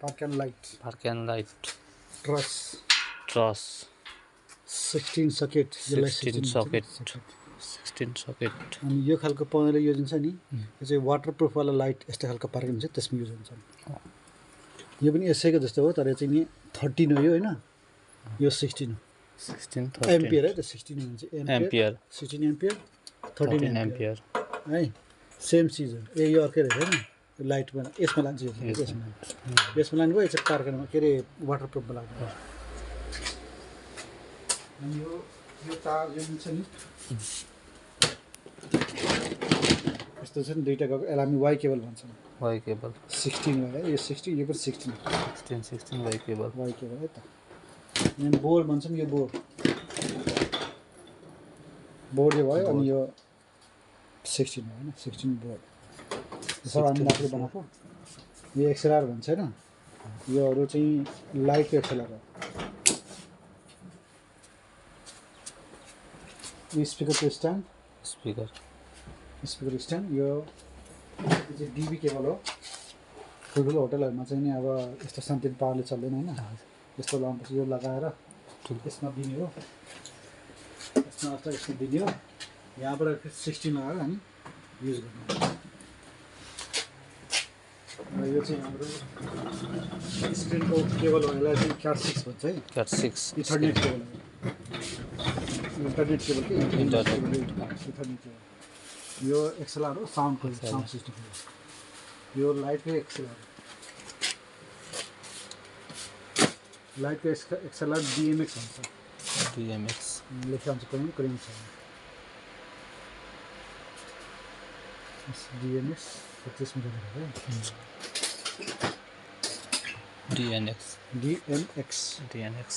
Park and Light. Park and Light. Truss. 16 socket. 16 socket. 16 socket. अनि यो खालको पाउनेले यो जुन छ नि यो चाहिँ वाटरप्रुफ वाला लाइट यस्तो खालको पार्किङ हुन्छ त्यसमा युज हुन्छ यो पनि यसैको जस्तो हो तर यो चाहिँ नि 13 हो यो हैन यो 16 हो 16 एम्पियर है त 16 हुन्छ एम्पियर 16 एम्पियर 13 एम्पियर है सेम चीज हो यो अर्कै रहेछ हैन यो लाइट बना यसमा लाग्छ यो यसमा लाग्नु भयो चाहिँ कारखानामा के रे वाटरप्रुफमा लाग्छ अनि यो तार यो जुन छ नि यस्तो छ नि दुईटा गएको यसलाई हामी वाइ केबल भन्छौँ वाइ केबल 16 वाला यो 16 यो पनि 16 वाइ केबल है त अनि बोर्ड भन्छौँ यो बोर्ड यो भयो अनि यो 16 हो हैन 16 बोर्ड यसो हामी आफूले बनाएको यो एक्सएलआर भन्छ हैन योहरू चाहिँ लाइटको एक्सएलआर हो यो स्पिकरको स्ट्यान्ड स्ट्यान्ड यो चाहिँ डिबी केबल हो ठुल्ठुलो होटलहरूमा चाहिँ नि अब यस्तो शान्ति पावरले चल्दैन हैन यस्तो लगाउँछ यो लगाएर यसमा दिने हो यसमा अस्ता यसमा दिने हो यहाँबाट 16 लगाएर हामी युज गर्नु र यो चाहिँ हाम्रो स्क्रिनको केबल हो यसलाई चाहिँ क्याट 6 भन्छ है क्याट 6 इथरनेट केबल हो इन्टरनेट केबल के इन्टरनेट केबल यो एक्सएलआर हो साउन्ड सिस्टम यो लाइटको एक्सएलआर लाइटको एक्सएलआर डिएमएक्स भन्छ लेखा हुन्छ कुनै कुनै छ डिएमएक्स 25 मिटर है डिएनएक्स